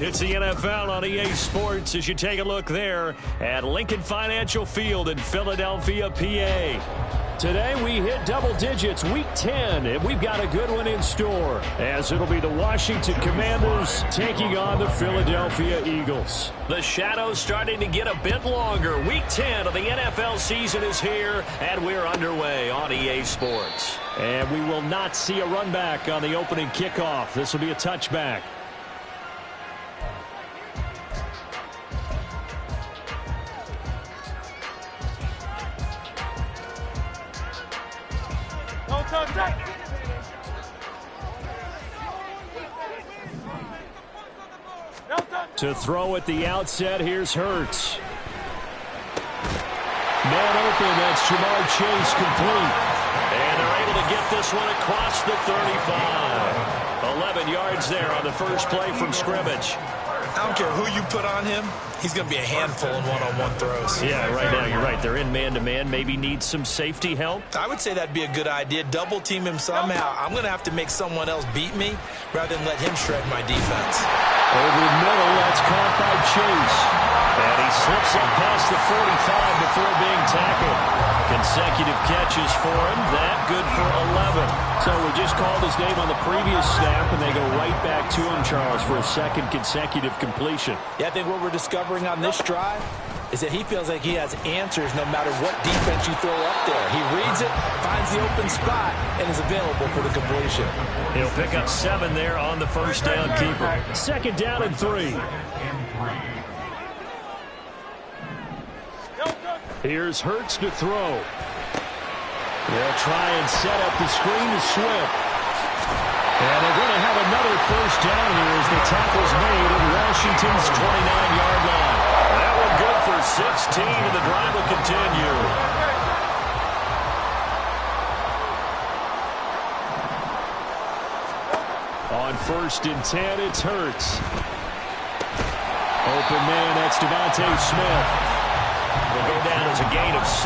It's the NFL on EA Sports as you take a look there at Lincoln Financial Field in Philadelphia, PA. Today we hit double digits, week 10, and we've got a good one in store as it'll be the Washington Commanders taking on the Philadelphia Eagles. The shadow's starting to get a bit longer. Week 10 of the NFL season is here, and we're underway on EA Sports. And we will not see a run back on the opening kickoff. This will be a touchback. To throw at the outset, here's Hurts. Man open, that's Jamar Chase complete. And they're able to get this one across the 35. 11 yards there on the first play from scrimmage. I don't care who you put on him. He's going to be a handful in one-on-one throws. Yeah, right now you're right. They're in man-to-man. Maybe need some safety help. I would say that'd be a good idea. Double team him somehow. I'm going to have to make someone else beat me rather than let him shred my defense. Over the middle, that's caught by Chase. And he slips up past the 45 before being tackled. Consecutive catches for him. That good for 11. So we just called his name on the previous snap, and they go right back to him, Charles, for a second consecutive completion. Yeah, I think what we're discovering on this drive is that he feels like he has answers no matter what defense you throw up there. He reads it, finds the open spot, and is available for the completion. He'll pick up 7 there on the first down keeper. Second down and 3. Here's Hurts to throw. They'll try and set up the screen to Swift. And they're going to have another first down here as the tackle's made at Washington's 29-yard line. That one good for 16, and the drive will continue. On 1st and 10, it's Hurts. Open man, that's Devontae Smith. Will go down as a gain of 6,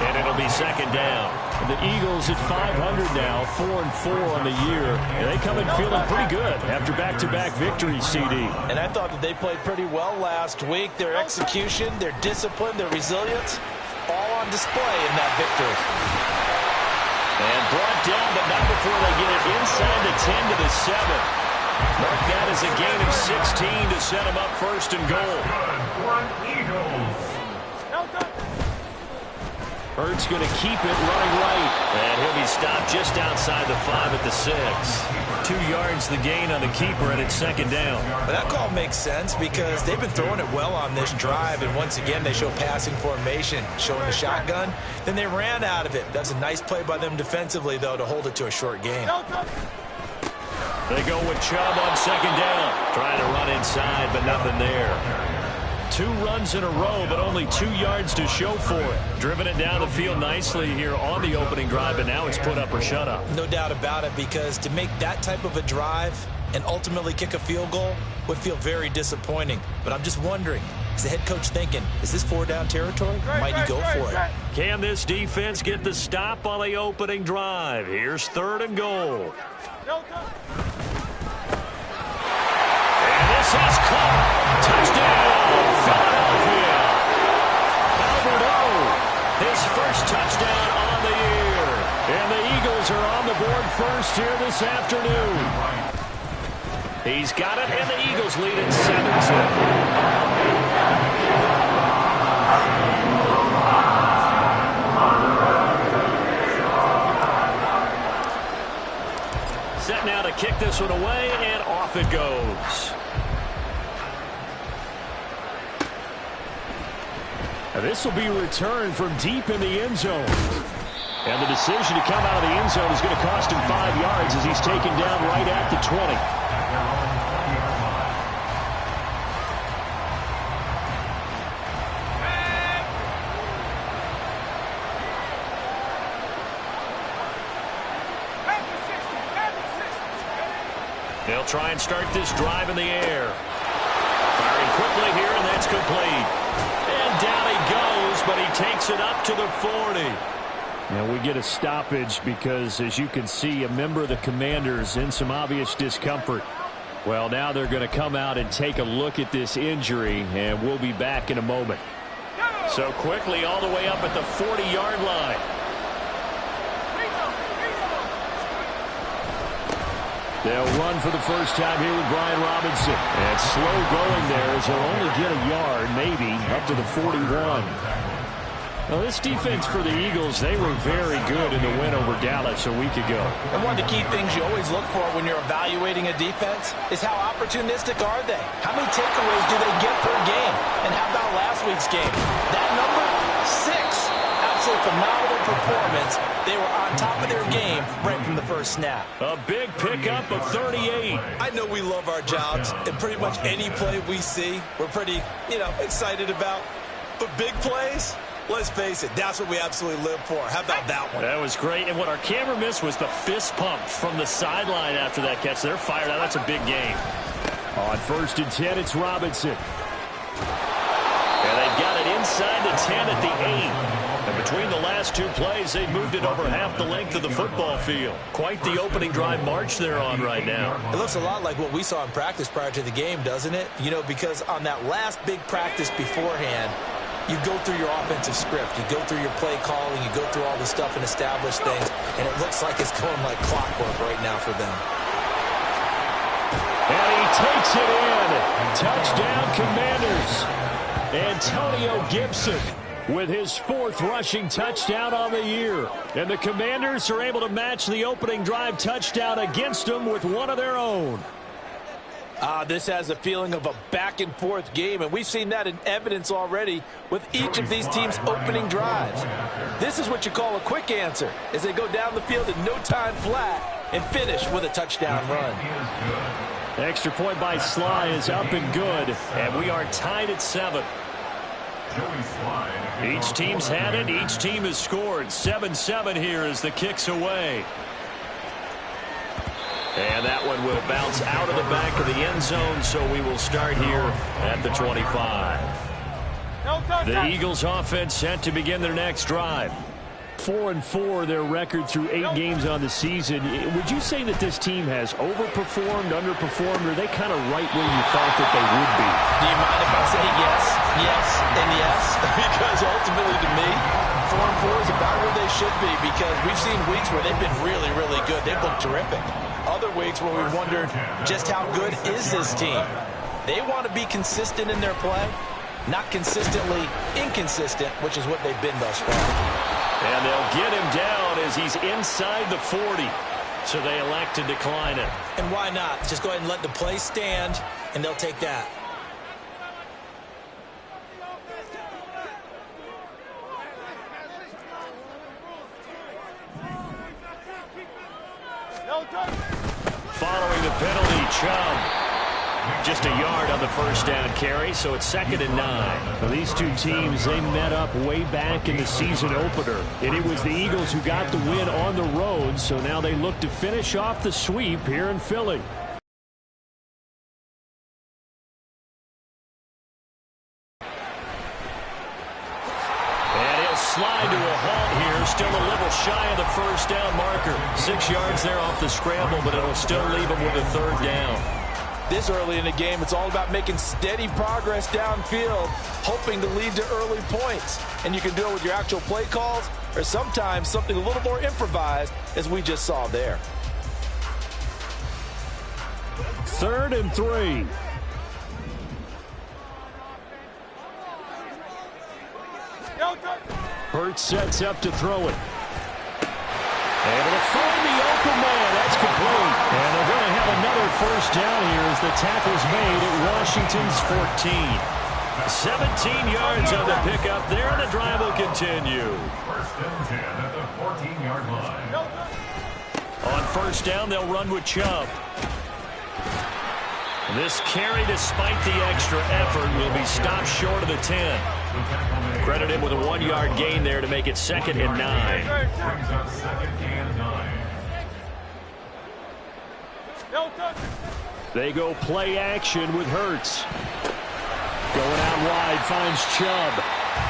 and it'll be second down. The Eagles at 500 now, 4-4 on the year. And they come in feeling pretty good after back-to-back victories, CD. And I thought that they played pretty well last week. Their execution, their discipline, their resilience, all on display in that victory. And brought down, but not before they get it inside the 10 to the 7. Mark that as a gain of 16 to set them up first and goal. Hurts going to keep it running right. And he'll be stopped just outside the 5 at the 6. 2 yards the gain on the keeper, and it's second down. But that call makes sense because they've been throwing it well on this drive, and once again they show passing formation, showing the shotgun. Then they ran out of it. That's a nice play by them defensively, though, to hold it to a short gain. They go with Chubb on second down. Trying to run inside, but nothing there. 2 runs in a row, but only 2 yards to show for it. Driven it down the field nicely here on the opening drive, and now it's put up or shut up. No doubt about it, because to make that type of a drive and ultimately kick a field goal would feel very disappointing. But I'm just wondering, is the head coach thinking, is this 4-down territory? Might you go for it? Can this defense get the stop on the opening drive? Here's 3rd and goal. And this is caught. Touchdown, Philadelphia. Albert O, his first touchdown on the year. And the Eagles are on the board first here this afternoon. He's got it, and the Eagles lead at 7-0. Set now to kick this one away, and off it goes. This will be returned from deep in the end zone. And the decision to come out of the end zone is going to cost him 5 yards as he's taken down right at the 20. They'll try and start this drive in the air. Firing quickly here, and that's complete. And down he goes, but he takes it up to the 40. Now we get a stoppage because, as you can see, a member of the Commanders in some obvious discomfort. Well, now they're going to come out and take a look at this injury, and we'll be back in a moment. So quickly all the way up at the 40-yard line. They'll run for the first time here with Brian Robinson. And slow going there as they'll only get a yard, maybe, up to the 41. Well, this defense for the Eagles, they were very good in the win over Dallas a week ago. And one of the key things you always look for when you're evaluating a defense is how opportunistic are they? How many takeaways do they get per game? And how about last week's game? That number, 6. Absolutely phenomenal performance. They were on top of their game right from the first snap. A big pickup of 38. I know we love our jobs, and pretty much any play we see, we're pretty, excited about. But big plays, let's face it, that's what we absolutely live for. How about that one? That was great. And what our camera missed was the fist pump from the sideline after that catch. They're fired out. That's a big game. On 1st and 10, it's Robinson. And they've got it inside the 10 at the 8. And between the last 2 plays, they've moved it over half the length of the football field. Quite the opening drive march they're on right now. It looks a lot like what we saw in practice prior to the game, doesn't it? Because on that last big practice beforehand, you go through your offensive script. You go through your play calling. You go through all the stuff and establish things. And it looks like it's going like clockwork right now for them. And he takes it in. Touchdown, Commanders. Antonio Gibson with his 4th rushing touchdown on the year. And the Commanders are able to match the opening drive touchdown against them with one of their own. This has a feeling of a back-and-forth game, and we've seen that in evidence already with each of these teams' opening drives. This is what you call a quick answer, as they go down the field in no time flat and finish with a touchdown run. Extra point by Sly is up and good, and we are tied at 7. Each team's had it. Each team has scored. 7-7 here as the kick's away. And that one will bounce out of the back of the end zone, so we will start here at the 25. The Eagles offense set to begin their next drive. 4-4 their record through 8 games on the season. Would you say that this team has overperformed, underperformed, or are they kind of right where you thought that they would be? Do you mind if I say yes, yes, and yes? Because ultimately to me, 4-4 is about where they should be, because we've seen weeks where they've been really, really good. They've looked terrific. Other weeks where we've wondered just how good is this team. They want to be consistent in their play, not consistently inconsistent, which is what they've been thus far. And they'll get him down as he's inside the 40. So they elect to decline it. And why not? Just go ahead and let the play stand, and they'll take that. Following the penalty, Chubb. Just a yard on the first down carry, so it's 2nd and 9. Well, these two teams, they met up way back in the season opener. And it was the Eagles who got the win on the road, so now they look to finish off the sweep here in Philly. And he'll slide to a halt here, still a little shy of the first down marker. 6 yards there off the scramble, but it'll still leave him with a 3rd down. This early in the game, it's all about making steady progress downfield, hoping to lead to early points. And you can do it with your actual play calls or sometimes something a little more improvised, as we just saw there. 3rd and 3. Hurts sets up to throw it. Able to find the open man. That's complete. And they're going to have another first down here as the tackle's made at Washington's 14. 17 yards on the pickup there, and the drive will continue. 1st and 10 at the 14-yard line. On 1st down, they'll run with Chubb. This carry, despite the extra effort, will be stopped short of the 10. Credited with a 1-yard gain there to make it 2nd and 9. Brings up 2nd and 9. They go play action with Hurts. Going out wide, finds Chubb.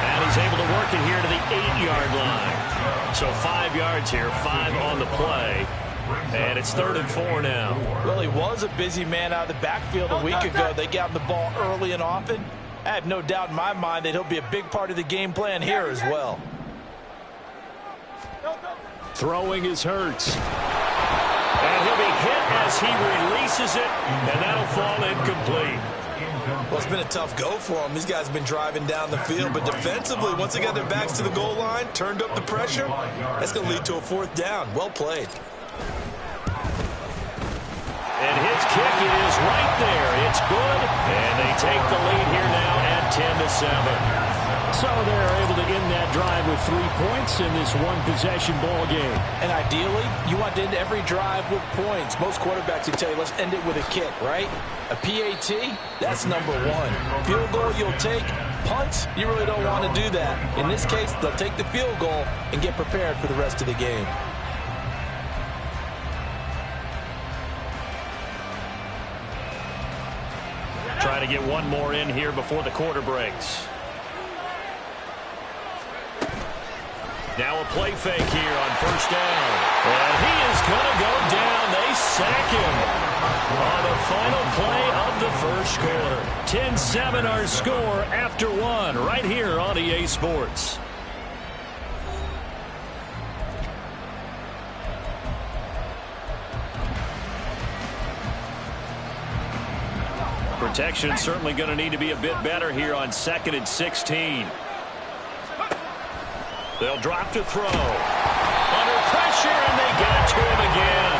And he's able to work it here to the 8-yard line. So 5 yards here, 5 on the play. And it's 3rd and 4 now. Well, he was a busy man out of the backfield a week ago. They got him the ball early and often. I have no doubt in my mind that he'll be a big part of the game plan here as well. Throwing is Hurts. And he'll be hit as he releases it, and that'll fall incomplete. Well, it's been a tough go for him. These guys have been driving down the field, but defensively, once they got their backs to the goal line, turned up the pressure, that's going to lead to a 4th down. Well played. And his kick is right there. It's good, and they take the lead here now at 10-7. So they're able to end that drive with 3 points in this one-possession ball game. And ideally, you want to end every drive with points. Most quarterbacks would tell you, let's end it with a kick, right? A PAT, that's number 1. Field goal you'll take. Punts, you really don't want to do that. In this case, they'll take the field goal and get prepared for the rest of the game. Try to get one more in here before the quarter breaks. Now a play fake here on 1st down. And he is going to go down. They sack him on the final play of the 1st quarter. 10-7 our score after 1 right here on EA Sports. Protection certainly going to need to be a bit better here on 2nd and 16. They'll drop to throw. Under pressure, and they got to him again.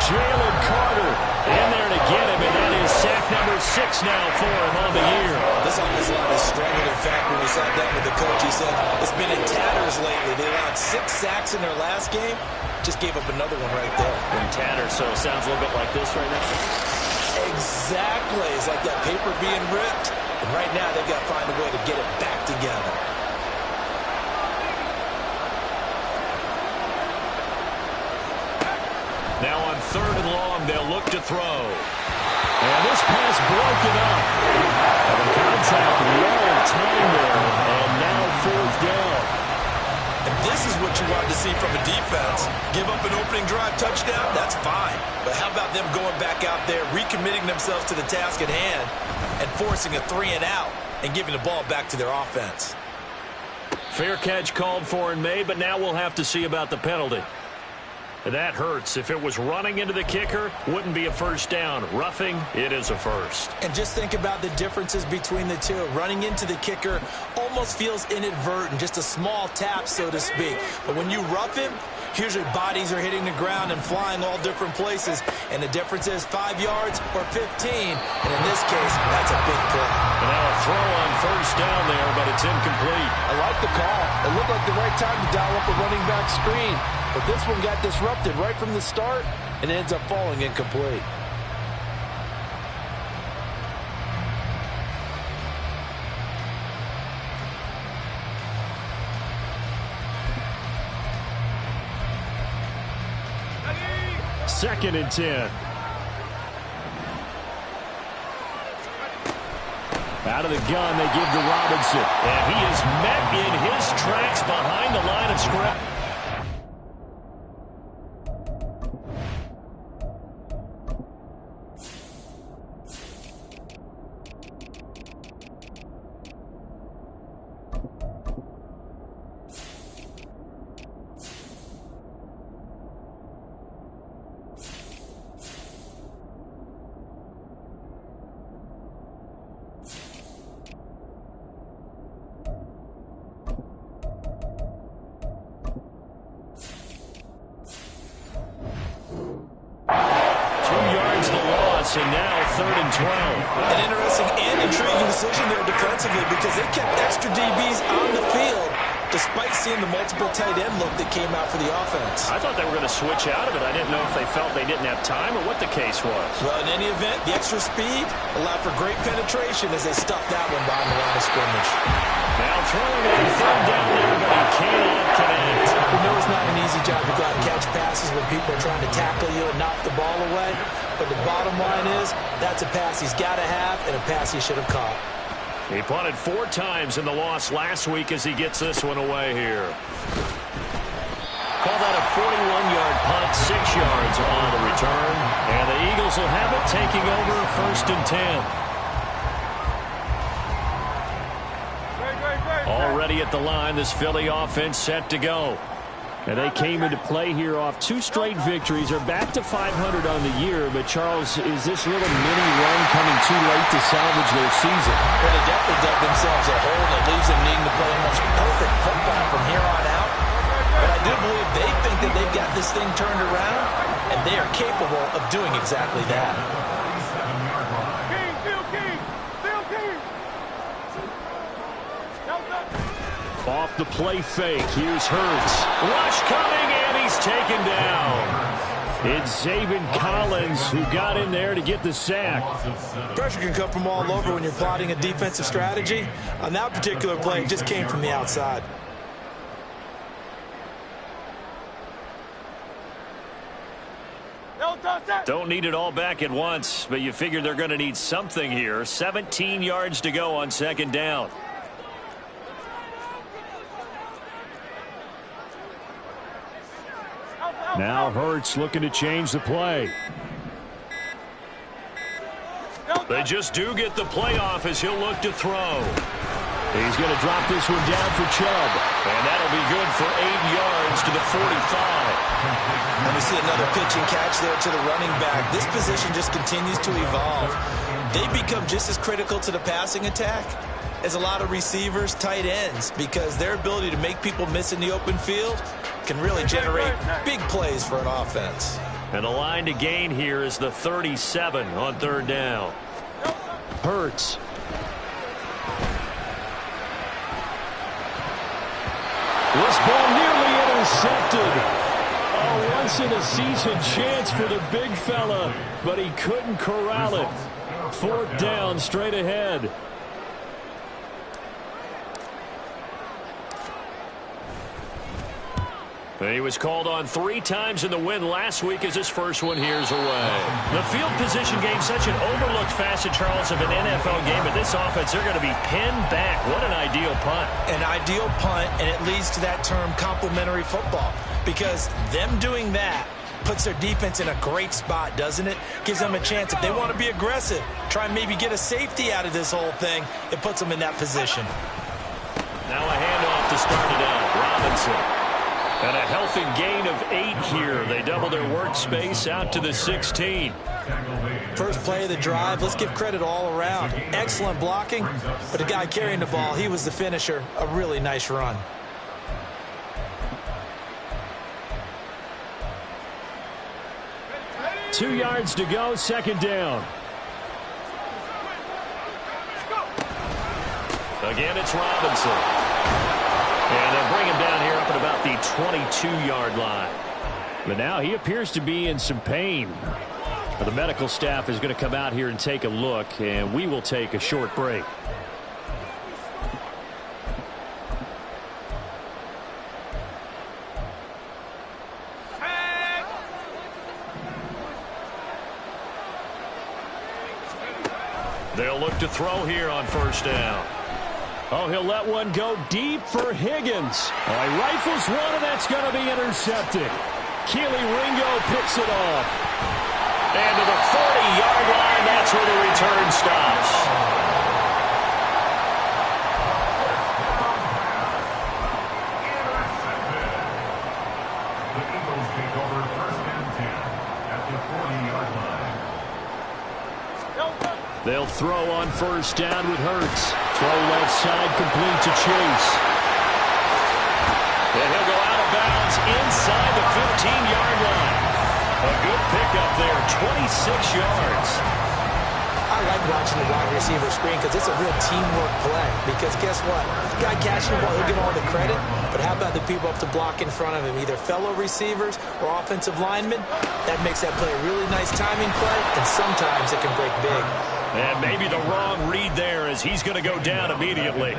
Jalen Carter in there to get him, and that is sack number 6 now for him on the year. This offensive line has struggled. In fact, when we sat down with the coach, he said it's been in tatters lately. They allowed 6 sacks in their last game. Just gave up another one right there. In tatters, so it sounds a little bit like this right now. Exactly. It's like that paper being ripped. And right now, they've got to find a way to get it back together. Now on 3rd and long, they'll look to throw. And this pass broken up. And the contact well timed there. And now 4th down. And this is what you wanted to see from a defense. Give up an opening drive touchdown, that's fine. But how about them going back out there, recommitting themselves to the task at hand, and forcing a 3-and-out and giving the ball back to their offense. Fair catch called for and made, but now we'll have to see about the penalty. That hurts. If it was running into the kicker, wouldn't be a 1st down. Roughing, it is a 1st. And just think about the differences between the two. Running into the kicker almost feels inadvertent, just a small tap, so to speak. But when you rough him, usually bodies are hitting the ground and flying all different places. And the difference is 5 yards or 15. And in this case, that's a big play. And now a throw on 1st down there, but it's incomplete. I like the call. It looked like the right time to dial up a running back screen. But this one got disrupted right from the start and ends up falling incomplete. Second and 10. Out of the gun, they give to Robinson. And he is met in his tracks behind the line of scrimmage. And now 3rd and 12. An interesting and intriguing decision there defensively because they kept extra DBs on the field despite seeing the multiple tight end look that came out for the offense. I thought they were going to switch out of it. I didn't know if they felt they didn't have time or what the case was. Well, in any event, the extra speed allowed for great penetration as they stuffed that one behind the line of scrimmage. Now throwing on 3rd down there, but he cannot connect. We know it's not an easy job to go out and catch passes when people are trying to tackle you and knock the ball away. But the bottom line is, that's a pass he's got to have and a pass he should have caught. He punted 4 times in the loss last week as he gets this one away here. Call that a 41-yard punt about 6 yards on the return. And the Eagles will have it, taking over 1st and 10. Already at the line, this Philly offense set to go. And they came into play here off 2 straight victories. They're back to 500 on the year. But, Charles, is this little mini run coming too late to salvage their season? Well, they definitely dug themselves a hole that leaves them needing to play almost perfect football from here on out. But I do believe they think that they've got this thing turned around, and they are capable of doing exactly that. Off the play fake. Here's Hurts. Rush coming, and he's taken down. It's Zaven Collins who got in there to get the sack. Pressure can come from all over when you're plotting a defensive strategy. On that particular play, it just came from the outside. Don't need it all back at once, but you figure they're going to need something here. 17 yards to go on 2nd down. Now Hurts looking to change the play. They just do get the play off as he'll look to throw. He's going to drop this one down for Chubb. And that'll be good for 8 yards to the 45. And we see another pitch and catch there to the running back. This position just continues to evolve. They become just as critical to the passing attack as a lot of receivers, tight ends, because their ability to make people miss in the open field can really generate big plays for an offense. And the line to gain here is the 37 on 3rd down. Hurts. This ball nearly intercepted. A once-in-a-season chance for the big fella, but he couldn't corral it. 4th down, straight ahead. He was called on 3 times in the win last week as his first one here's away. The field position game, such an overlooked facet, Charles, of an NFL game. But this offense, they're going to be pinned back. What an ideal punt. An ideal punt, and it leads to that term complementary football. Because them doing that puts their defense in a great spot, doesn't it? Gives them a chance. If they want to be aggressive, try and maybe get a safety out of this whole thing, it puts them in that position. Now a handoff to start it out. Robinson. And a healthy gain of 8 here. They double their workspace out to the 16. First play of the drive. Let's give credit all around. Excellent blocking, but the guy carrying the ball, he was the finisher. A really nice run. Two yards to go, 2nd down. Again, it's Robinson. And they'll bring him down here up at about the 22-yard line. But now he appears to be in some pain. The medical staff is going to come out here and take a look, and we will take a short break. They'll look to throw here on 1st down. Oh, he'll let one go deep for Higgins. Oh, he rifles one, and that's going to be intercepted. Keely Ringo picks it off. And to the 40-yard line, that's where the return stops. The Eagles take over 1st and 10 at the 40-yard line. They'll throw on 1st down with Hurts. Throw left side, complete to Chase. And he'll go out of bounds inside the 15-yard line. A good pickup there, 26 yards. I like watching the wide receiver screen because it's a real teamwork play. Because guess what? The guy catching the ball, he'll get all the credit. But how about the people up to block in front of him? Either fellow receivers or offensive linemen. That makes that play a really nice timing play. And sometimes it can break big. And maybe the wrong read there as he's going to go down immediately.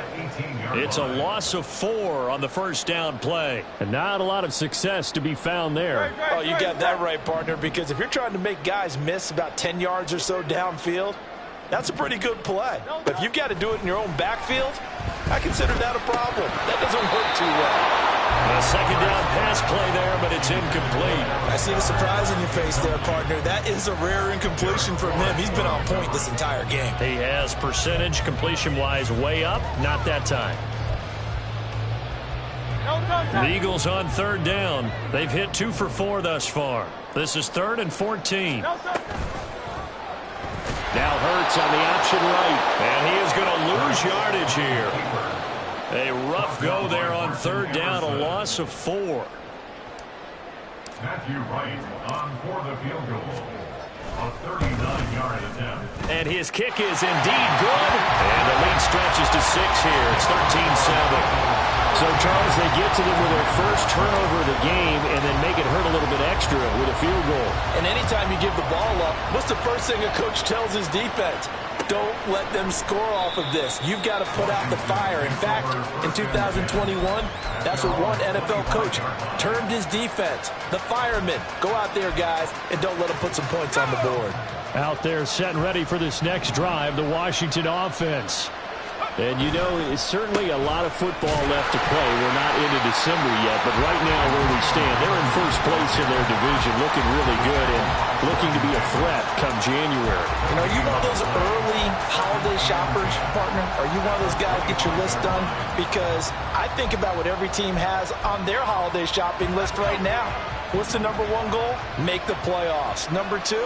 It's a loss of 4 on the 1st down play. And not a lot of success to be found there. Oh, you got that right, partner, because if you're trying to make guys miss about 10 yards or so downfield, that's a pretty good play. But if you've got to do it in your own backfield, I consider that a problem. That doesn't work too well. A 2nd down pass play there, but it's incomplete. I see the surprise in your face there, partner. That is a rare incompletion from him. He's been on point this entire game. He has percentage completion-wise way up. Not that time. The Eagles on third down. They've hit 2 for 4 thus far. This is 3rd and 14. Now Hurts on the option right. And he is going to lose yardage here. A rough go there on third down, a loss of 4. Matthew Wright on for the field goal. A 39-yard attempt. And his kick is indeed good. And the lead stretches to 6 here. It's 13-7. So, Charles, they get to them with their first turnover of the game and then make it hurt a little bit extra with a field goal. And anytime you give the ball up, what's the first thing a coach tells his defense? Don't let them score off of this. You've got to put out the fire. In fact, in 2021, that's what one NFL coach termed his defense. The firemen. Go out there, guys, and don't let them put some points on the board. Out there set and ready for this next drive, the Washington offense. And, you know, it's certainly a lot of football left to play. We're not into December yet, but right now where we stand, they're in first place in their division, looking really good and looking to be a threat come January. You know, are you one of those early holiday shoppers, partner? Are you one of those guys get your list done? Because I think about what every team has on their holiday shopping list right now. What's the number 1 goal? Make the playoffs. Number 2,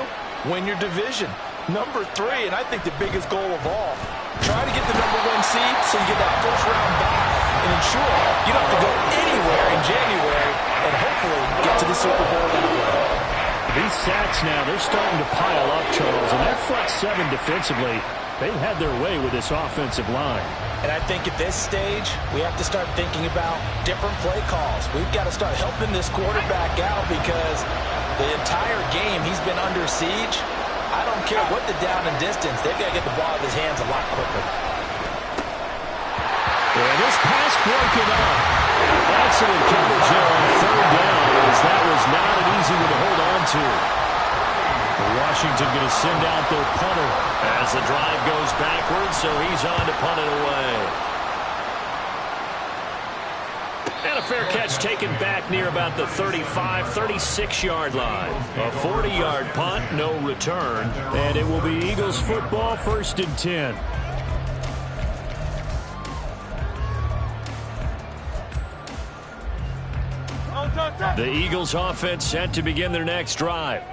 win your division. Number 3, and I think the biggest goal of all, try to get the number 1 seed so you get that first round bye and ensure you don't have to go anywhere in January and hopefully get to the Super Bowl that way. These sacks now, they're starting to pile up, Charles, and that front 7 defensively, they've had their way with this offensive line. And I think at this stage, we have to start thinking about different play calls. We've got to start helping this quarterback out because the entire game he's been under siege. I don't care what the down and distance. They've got to get the ball out of his hands a lot quicker. And this pass broken up. Excellent coverage there on third down, as that was not an easy one to hold on to. Washington going to send out their punter as the drive goes backwards, so he's on to punt it away. And a fair catch taken back near about the 35, 36-yard line. A 40-yard punt, no return. And it will be Eagles football, 1st and 10. The Eagles offense set to begin their next drive.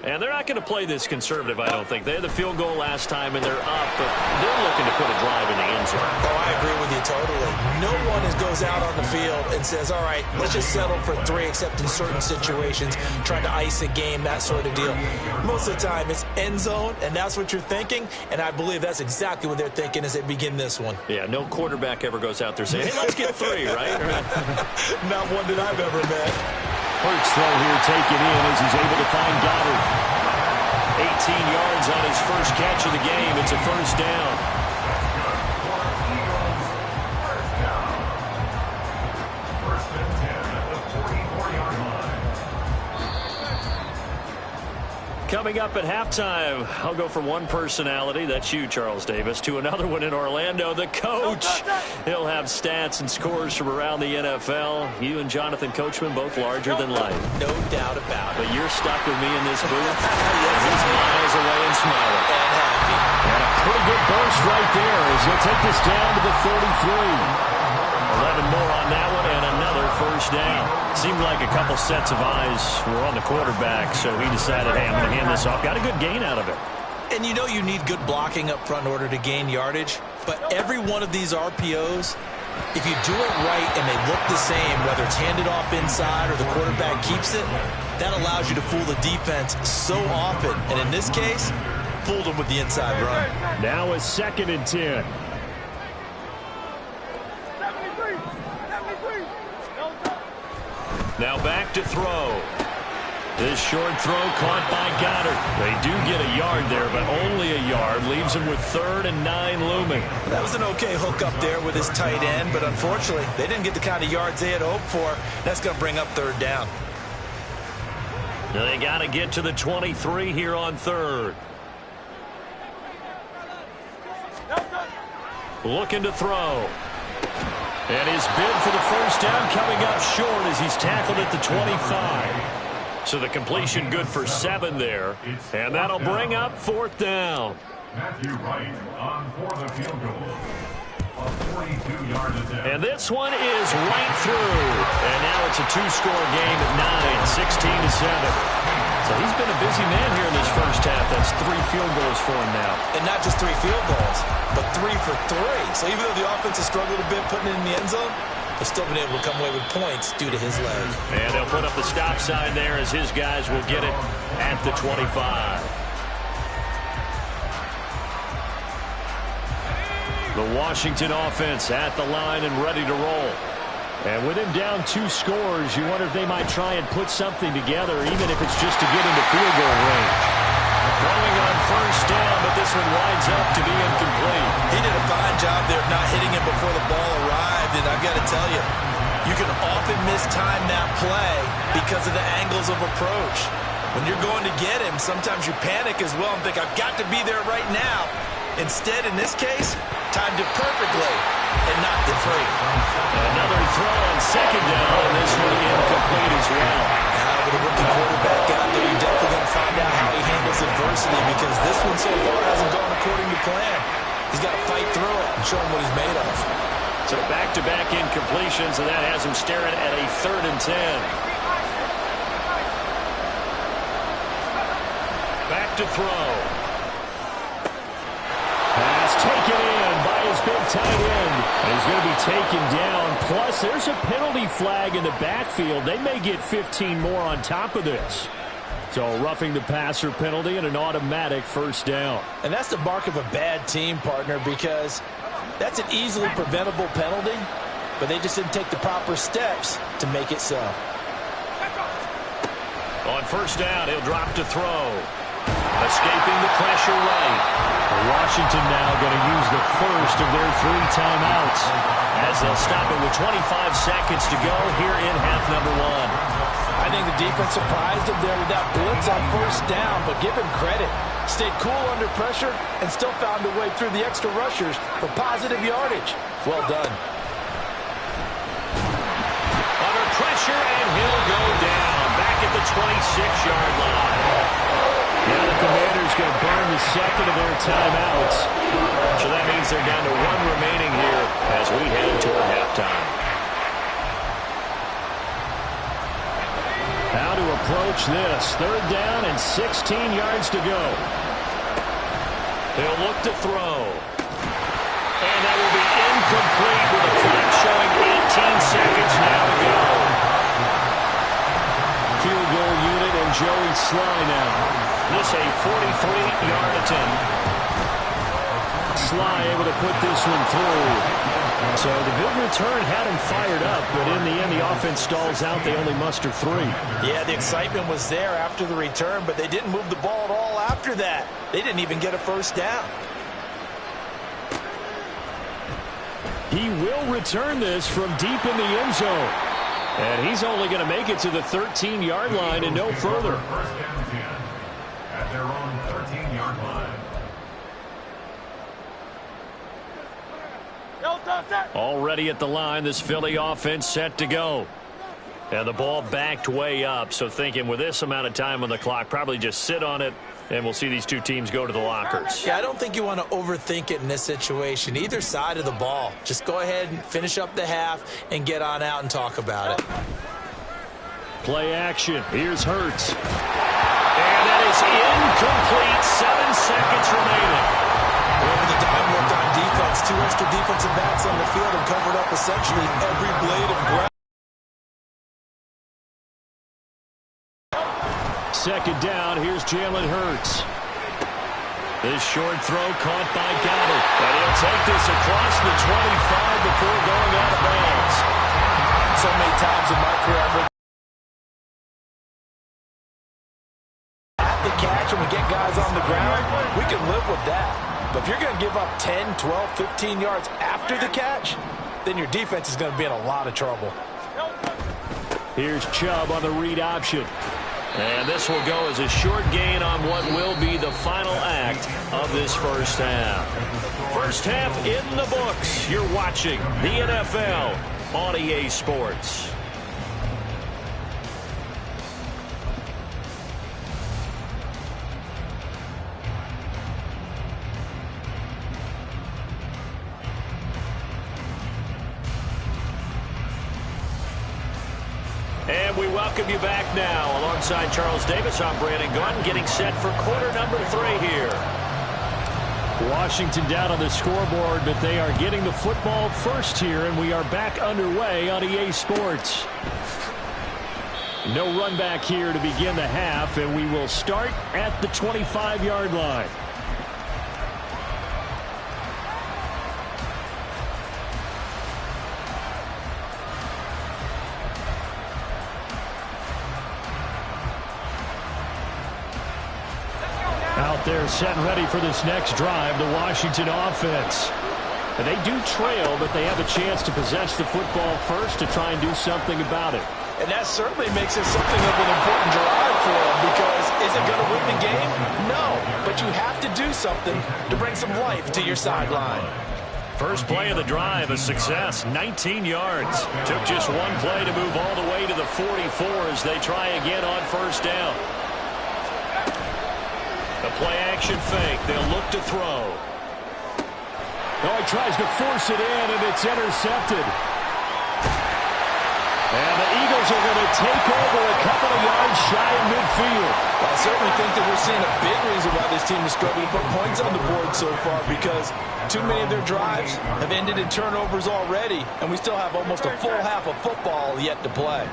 And they're not going to play this conservative, I don't think. They had the field goal last time, and they're up, but they're looking to put a drive in the end zone. Oh, I agree with you totally. No one goes out on the field and says, all right, let's just settle for 3, except in certain situations, trying to ice a game, that sort of deal. Most of the time, it's end zone, and that's what you're thinking, and I believe that's exactly what they're thinking as they begin this one. Yeah, no quarterback ever goes out there saying, hey, let's get 3, right? Not one that I've ever met. Hurts throw here taken in as he's able to find Goddard. 18 yards on his first catch of the game. It's a first down. Coming up at halftime, I'll go from one personality, that's you, Charles Davis, to another one in Orlando, the coach. He'll have stats and scores from around the NFL. You and Jonathan Coachman, both larger than life. No doubt about it. But you're stuck with me in this booth. Yes, he's miles away and smiling. And happy. And a pretty good burst right there as he'll take this down to the 33. 11 more on that one and another first down. Seemed like a couple sets of eyes were on the quarterback, so he decided, hey, I'm going to hand this off. Got a good gain out of it. And you know you need good blocking up front in order to gain yardage, but every one of these RPOs, if you do it right and they look the same, whether it's handed off inside or the quarterback keeps it, that allows you to fool the defense so often. And in this case, fooled them with the inside run. Now a 2nd and 10. Now back to throw. This short throw caught by Goddard. They do get a yard there, but only a yard. Leaves him with 3rd and 9 looming. That was an okay hook up there with his tight end, but unfortunately, they didn't get the kind of yards they had hoped for. That's going to bring up 3rd down. They got to get to the 23 here on 3rd. Looking to throw. And his bid for the first down coming up short as he's tackled at the 25. So the completion good for 7 there. And that'll bring up 4th down. Matthew Wright on for the field goal. A 42-yard attempt. And this one is right through. And now it's a 2-score game at 9, 16-7. So he's been a busy man here in this first half. That's 3 field goals for him now. And not just 3 field goals, but 3 for 3. So even though the offense has struggled a bit putting it in the end zone, they've still been able to come away with points due to his leg. And they'll put up the stop sign there as his guys will get it at the 25. The Washington offense at the line and ready to roll. And with him down 2 scores, you wonder if they might try and put something together, even if it's just to get into field goal range. Throwing on first down, but this one winds up to be incomplete. He did a fine job there of not hitting it before the ball arrived, and I've got to tell you, you can often mistime that play because of the angles of approach. When you're going to get him, sometimes you panic as well and think, I've got to be there right now. Instead, in this case, timed it perfectly and knocked it free. Another throw on second down, and this one incomplete as well. Now, with a rookie quarterback out there, you're definitely going to find out how he handles adversity because this one so far hasn't gone according to plan. He's got to fight through it and show him what he's made of. So back-to-back incompletions, and that has him staring at a 3rd and 10. Back to throw. Pass taken in by his big tight end. And he's going to be taken down. Plus, there's a penalty flag in the backfield. They may get 15 more on top of this. So roughing the passer penalty and an automatic first down. And that's the mark of a bad team, partner, because that's an easily preventable penalty, but they just didn't take the proper steps to make it so. On first down, he'll drop to throw. Escaping the pressure right. Washington now going to use the first of their 3 timeouts as they'll stop it with 25 seconds to go here in half number 1. I think the defense surprised him there with that blitz on first down, but give him credit. Stayed cool under pressure and still found a way through the extra rushers for positive yardage. Well done. Under pressure, and he'll go down back at the 26-yard line. Now the Commanders going to burn the second of their timeouts. So that means they're down to 1 remaining here as we head toward halftime. How to approach this. 3rd down and 16 yards to go. He'll look to throw. And that will be incomplete with the clock showing 18 seconds now to go. Field goal unit and Joey Sly now. This a 43-yard attempt. Sly able to put this one through. So the big return had him fired up, but in the end the offense stalls out. They only muster 3. Yeah, the excitement was there after the return, but they didn't move the ball at all after that. They didn't even get a first down. He will return this from deep in the end zone. And he's only going to make it to the 13-yard line and no further. First and 10 at their own 13-yard line. Already at the line, this Philly offense set to go. And the ball backed way up, so thinking with this amount of time on the clock, probably just sit on it, and we'll see these 2 teams go to the lockers. Yeah, I don't think you want to overthink it in this situation. Either side of the ball. Just go ahead and finish up the half and get on out and talk about it. Play action. Here's Hurts. And that is incomplete. 7 seconds remaining. Over the dime work on defense. 2 extra defensive backs on the field and covered up essentially every blade of grass. Second down, here's Jalen Hurts. This short throw caught by Goddard. And he'll take this across the 25 before going out of bounds. So many times in my career I've been at the catch and we get guys on the ground, we can live with that. But if you're going to give up 10, 12, 15 yards after the catch, then your defense is going to be in a lot of trouble. Here's Chubb on the read option. And this will go as a short gain on what will be the final act of this first half. First half in the books. You're watching the NFL on EA Sports. And we welcome you back now. Alongside Charles Davis, I'm Brandon Gunn, getting set for quarter number 3 here. Washington down on the scoreboard, but they are getting the football first here, and we are back underway on EA Sports. No run back here to begin the half, and we will start at the 25-yard line. Out there set and ready for this next drive, the Washington offense. And they do trail, but they have a chance to possess the football first to try and do something about it. And that certainly makes it something of an important drive for them, because is it going to win the game? No, but you have to do something to bring some life to your sideline. First play of the drive, a success, 19 yards. Took just one play to move all the way to the 44 as they try again on first down. The play-action fake. They'll look to throw. Oh, he tries to force it in, and it's intercepted. And the Eagles are going to take over a couple of yards shy of midfield. Well, I certainly think that we're seeing a big reason why this team is struggling to put points on the board so far, because too many of their drives have ended in turnovers already, and we still have almost a full half of football yet to play.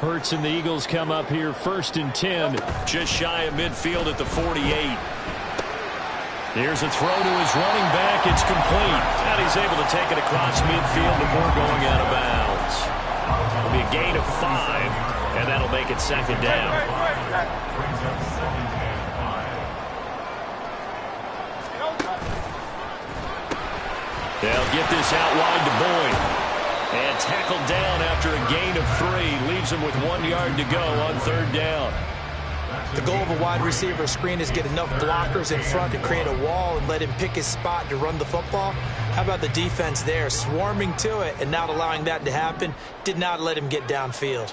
Hurts and the Eagles come up here 1st and 10. Just shy of midfield at the 48. Here's a throw to his running back. It's complete. And he's able to take it across midfield before going out of bounds. It'll be a gain of 5, and that'll make it 2nd down. They'll get this out wide to Boyd. And tackled down after a gain of 3. Leaves him with 1 yard to go on 3rd down. The goal of a wide receiver screen is get enough blockers in front to create a wall and let him pick his spot to run the football. How about the defense there, swarming to it and not allowing that to happen? Did not let him get downfield.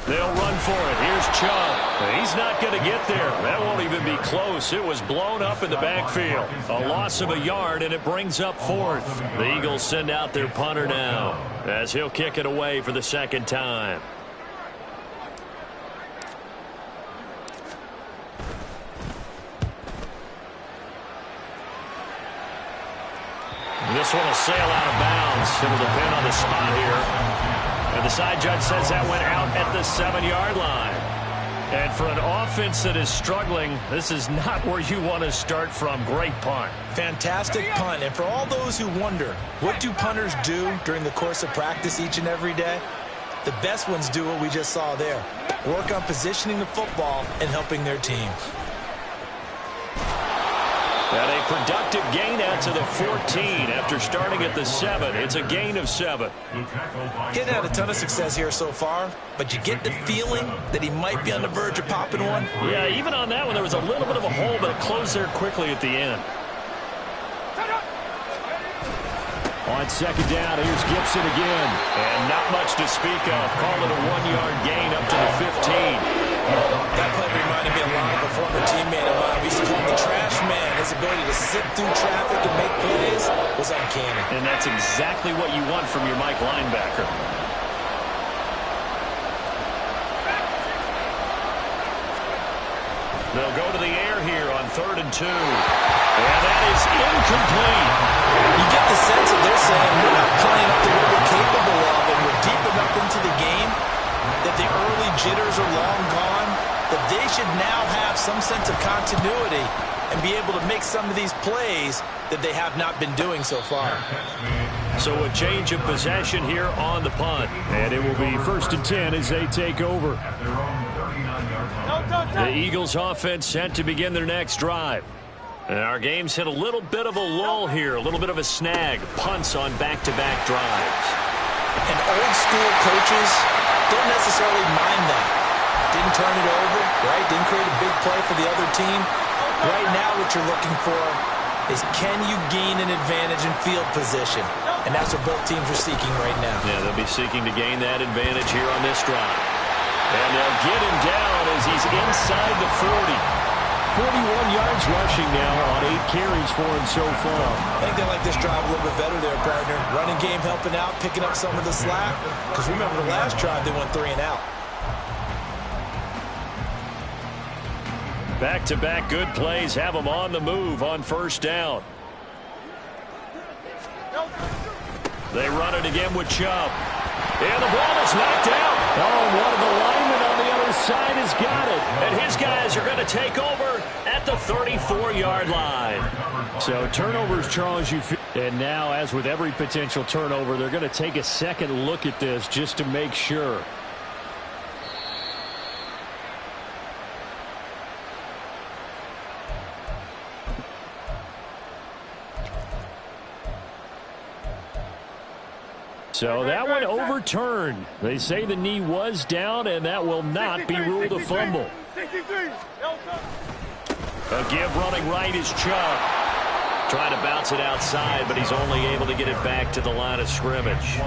They'll run for it. Here's Chubb. He's not going to get there. That won't even be close. It was blown up in the backfield. A loss of a yard, and it brings up 4th. The Eagles send out their punter now, as he'll kick it away for the 2nd time. This one will sail out of bounds. It'll depend on the spot here. And the side judge says that went out at the 7-yard line. And for an offense that is struggling, this is not where you want to start from. Great punt. Fantastic punt. And for all those who wonder, what do punters do during the course of practice each and every day? The best ones do what we just saw there. Work on positioning the football and helping their team. And a productive gain out to the 14 after starting at the 7. It's a gain of 7. Getting had a ton of success here so far, but you get the feeling that he might be on the verge of popping one. Yeah, even on that one, there was a little bit of a hole, but it closed there quickly at the end. On 2nd down, here's Gibson again. And not much to speak of. Call it a 1-yard gain up to the 15. That play reminded me a lot of a former teammate of mine. We used to call him the trash man. His ability to sit through traffic and make plays was uncanny. And that's exactly what you want from your Mike linebacker. They'll go to the air here on 3rd and 2. And that is incomplete. You get the sense that they're saying we're not playing up to what we're capable of, and we're deep enough into the game that the early jitters are long gone, that they should now have some sense of continuity and be able to make some of these plays that they have not been doing so far. So a change of possession here on the punt. And it will be 1st and 10 as they take over. The Eagles offense set to begin their next drive. And our game's hit a little bit of a lull here, a little bit of a snag. Punts on back-to-back drives. And old school coaches don't necessarily mind that. Didn't turn it over, right? Didn't create a big play for the other team. Right now what you're looking for is can you gain an advantage in field position? And that's what both teams are seeking right now. Yeah, they'll be seeking to gain that advantage here on this drive. And they'll get him down as he's inside the 40. 41 yards rushing now on 8 carries for him so far. I think they like this drive a little bit better there, partner. Running game helping out, picking up some of the slack. Because remember the last drive, they went 3 and out. Back-to-back good plays have them on the move on first down. They run it again with Chubb. And the ball is knocked out. Oh, and one of the linemen on the other side has got it. And his guys are going to take over at the 34-yard line. So turnovers, Charles, you feel. And now, as with every potential turnover, they're going to take a second look at this just to make sure. So that one overturned. They say the knee was down, and that will not be ruled a fumble. A give running right is Chubb. Trying to bounce it outside, but he's only able to get it back to the line of scrimmage.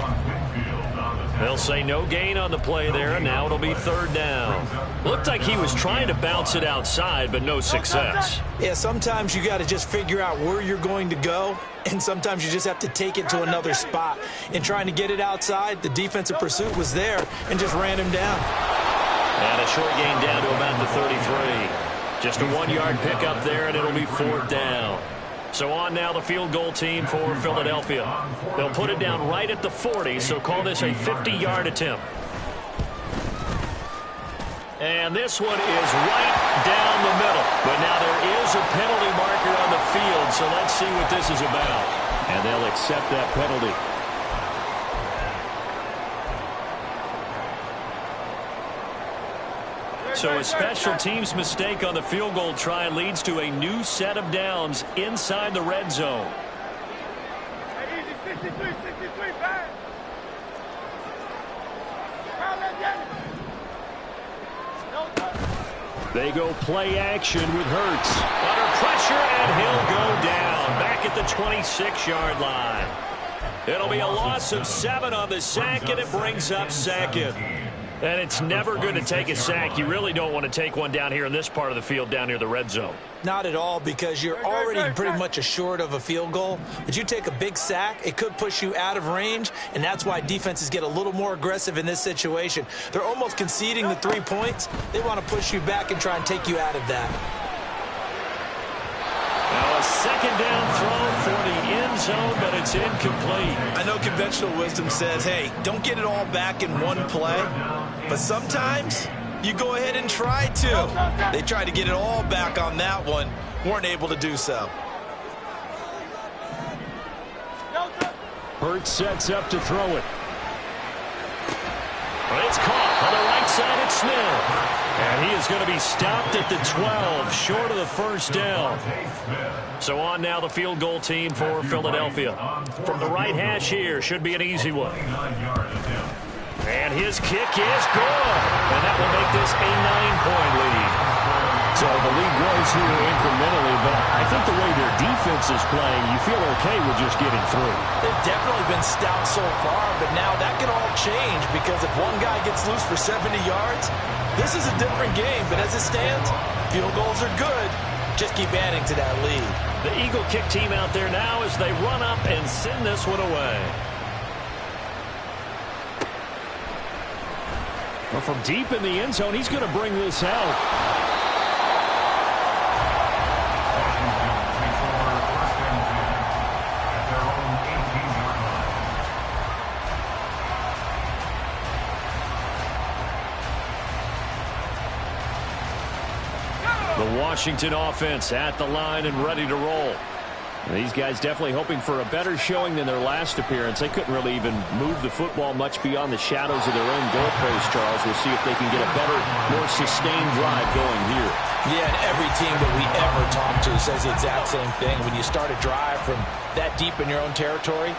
They'll say no gain on the play there, and now it'll be third down. Looked like he was trying to bounce it outside, but no success. Yeah, sometimes you got to just figure out where you're going to go, and sometimes you just have to take it to another spot. In trying to get it outside, the defensive pursuit was there and just ran him down. And a short gain down to about the 33. Just a 1-yard pickup there, and it'll be fourth down. So on now the field goal team for Philadelphia. They'll put it down right at the 40, so call this a 50-yard attempt. And this one is right down the middle. But now there is a penalty marker on the field, so let's see what this is about. And they'll accept that penalty. So a special teams mistake on the field goal try leads to a new set of downs inside the red zone. They go play action with Hurts. Under pressure, and he'll go down back at the 26-yard line. It'll be a loss of 7 on the sack, and it brings up second. And it's never good to take a sack. You really don't want to take one down here in this part of the field down near the red zone. Not at all, because you're already pretty much assured of a field goal. But you take a big sack, it could push you out of range, and that's why defenses get a little more aggressive in this situation. They're almost conceding the 3 points. They want to push you back and try and take you out of that. Now a second down throw for the end zone, but it's incomplete. I know conventional wisdom says, hey, don't get it all back in one play. But sometimes you go ahead and try to. They tried to get it all back on that one. Weren't able to do so. Hurts sets up to throw it. It's caught on the right side at Smith. And he is going to be stopped at the 12, short of the first down. So on now the field goal team for Philadelphia. From the right hash here, should be an easy one. And his kick is good. And that will make this a 9-point lead. So the lead grows here incrementally, but I think the way their defense is playing, you feel okay with just getting through. They've definitely been stout so far, but now that can all change because if one guy gets loose for 70 yards, this is a different game. But as it stands, field goals are good. Just keep adding to that lead. The Eagle kick team out there now as they run up and send this one away. Well, from deep in the end zone, he's going to bring this out. The Washington offense at the line and ready to roll. These guys definitely hoping for a better showing than their last appearance. They couldn't really even move the football much beyond the shadows of their own goalpost, Charles. We'll see if they can get a better, more sustained drive going here. Yeah, and every team that we ever talk to says the exact same thing. When you start a drive from that deep in your own territory,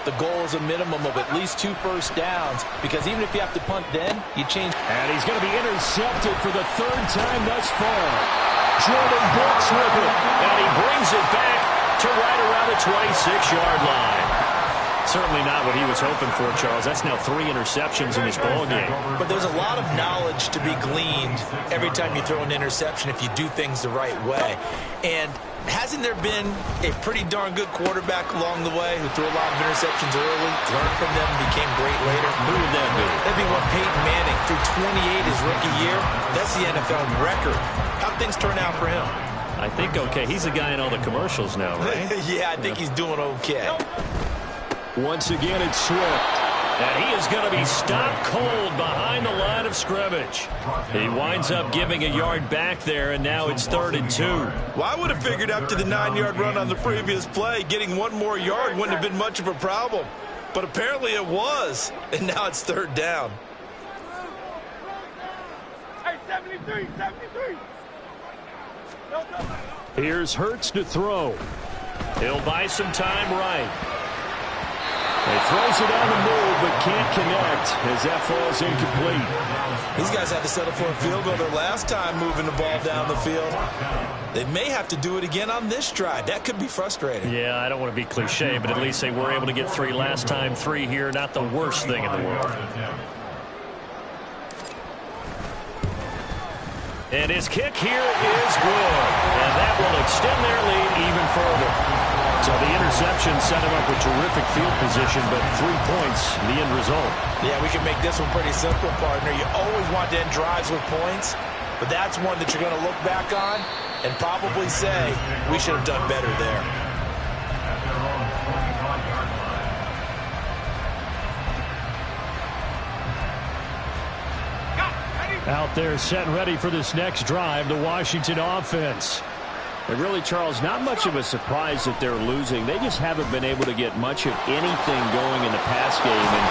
the goal is a minimum of at least 2 first downs, because even if you have to punt then, you change. And he's going to be intercepted for the 3rd time thus far. Jordan Brooks with it. And he brings it back to right around the 26-yard line. Certainly not what he was hoping for, Charles. That's now 3 interceptions in this ball game. But there's a lot of knowledge to be gleaned every time you throw an interception if you do things the right way. And hasn't there been a pretty darn good quarterback along the way who threw a lot of interceptions early, learned from them, and became great later? Who would that be? That'd be one Peyton Manning threw 28 his rookie year. That's the NFL record. How'd things turn out for him? I think okay. He's the guy in all the commercials now, right? Yeah, I think he's doing okay. Once again, it's Swift. And he is going to be stopped cold behind the line of scrimmage. He winds up giving a yard back there, and now it's 3rd and 2. Well, I would have figured after the 9-yard run on the previous play, getting 1 more yard wouldn't have been much of a problem. But apparently it was, and now it's 3rd down. Hey, 73, 73. Here's Hurts to throw. He'll buy some time right. He throws it on the move, but can't connect as that falls incomplete. These guys had to settle for a field goal their last time moving the ball down the field. They may have to do it again on this drive. That could be frustrating. Yeah, I don't want to be cliche, but at least they were able to get 3 last time. 3 here, not the worst thing in the world. And his kick here is good. And that will extend their lead even further. So the interception set him up with terrific field position, but 3 points, the end result. Yeah, we can make this one pretty simple, partner. You always want to end drives with points, but that's one that you're going to look back on and probably say, we should have done better there. Out there set and ready for this next drive, the Washington offense. And really, Charles, not much of a surprise that they're losing. They just haven't been able to get much of anything going in the pass game. And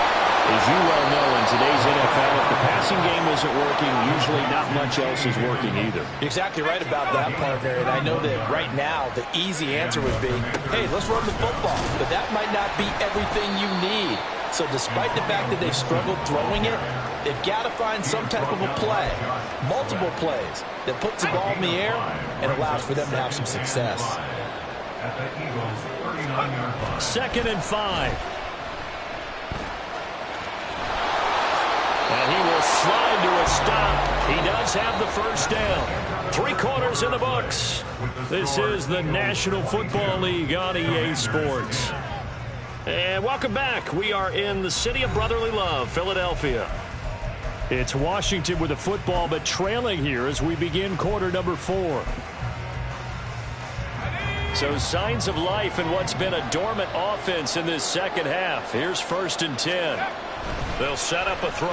as you well know, in today's NFL, if the passing game isn't working, usually not much else is working either. You're exactly right about that, partner. And I know that right now the easy answer would be, hey, let's run the football. But that might not be everything you need. So despite the fact that they've struggled throwing it, they've got to find some type of a play, multiple plays, that puts the ball in the air and allows for them to have some success. 2nd and 5. And he will slide to a stop. He does have the first down. 3 quarters in the books. This is the National Football League on EA Sports. And welcome back. We are in the city of brotherly love, Philadelphia. It's Washington with the football, but trailing here as we begin quarter number 4. So signs of life in what's been a dormant offense in this second half. Here's 1st and 10. They'll set up a throw.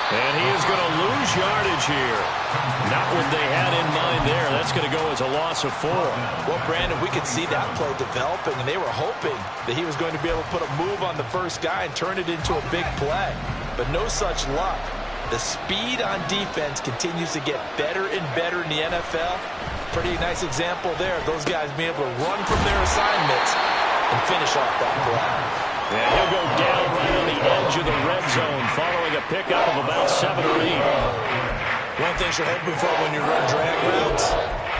And he is going to lose yardage here. Not what they had in mind there. That's going to go as a loss of 4. Well, Brandon, we could see that play developing, and they were hoping that he was going to be able to put a move on the first guy and turn it into a big play. But no such luck. The speed on defense continues to get better and better in the NFL. Pretty nice example there of those guys being able to run from their assignments and finish off that play. And he'll go down right on the edge of the red zone following a pickup of about 7 or 8. One thing you're hoping for when you run drag routes,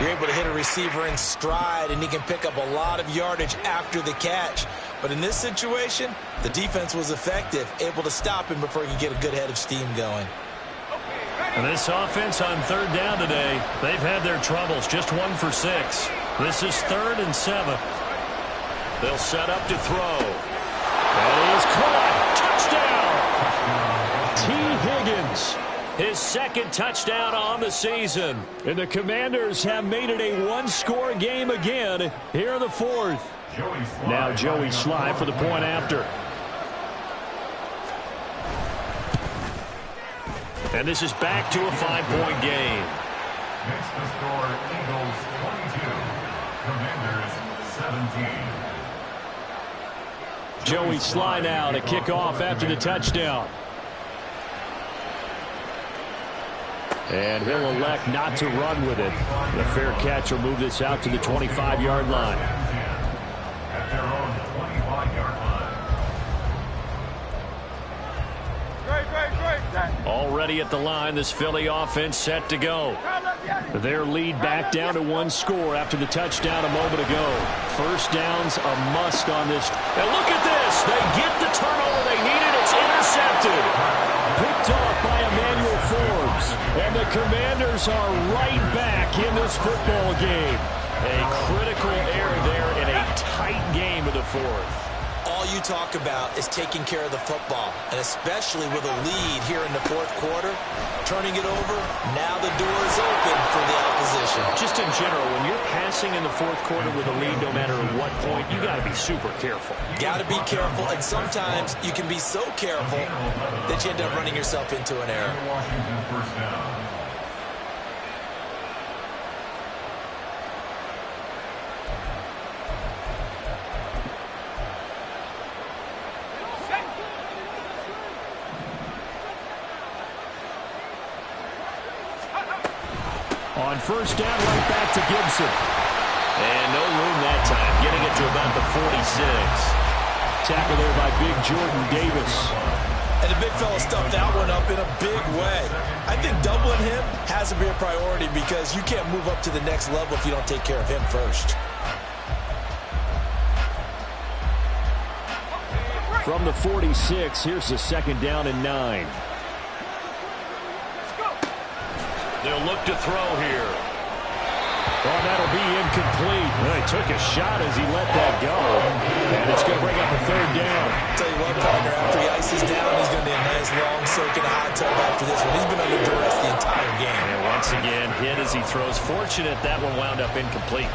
you're able to hit a receiver in stride, and he can pick up a lot of yardage after the catch. But in this situation, the defense was effective, able to stop him before he could get a good head of steam going. And this offense on 3rd down today, they've had their troubles, just 1 for 6. This is 3rd and 7. They'll set up to throw. That is caught. Touchdown. T. Higgins, his 2nd touchdown on the season. And the Commanders have made it a 1-score game again here in the 4th. Now Joey Sly for the point after. And this is back to a 5-point game. Makes the score Eagles 22, Commanders 17. Joey Sly now to kick off after the touchdown. And he'll elect not to run with it. The fair catch will move this out to the 25-yard line. At their own ready at the line. This Philly offense set to go. Their lead back down to one score after the touchdown a moment ago. First down's a must on this. And look at this. They get the turnover they needed. It's intercepted. Picked off by Emmanuel Forbes. And the Commanders are right back in this football game. A critical error there in a tight game of the fourth. All you talk about is taking care of the football, and especially with a lead here in the fourth quarter, turning it over, now the door is open for the opposition. Just in general, when you're passing in the fourth quarter with a lead, no matter at what point, you got to be super careful. Got to be careful, and sometimes you can be so careful that you end up running yourself into an error. Washington first down. On first down, right back to Gibson. And no room that time, getting it to about the 46. Tackle there by big Jordan Davis. And the big fella stuffed that one up in a big way. I think doubling him has to be a priority because you can't move up to the next level if you don't take care of him first. From the 46, here's the second down and 9. They'll look to throw here. Oh, that'll be incomplete. Well, he took a shot as he let that go. And it's going to bring up a third down. I'll tell you what, partner, after he ices down, he's going to be a nice long soak in a hot tub after this one. He's been under duress the entire game. And once again, hit as he throws. Fortunate that one wound up incomplete.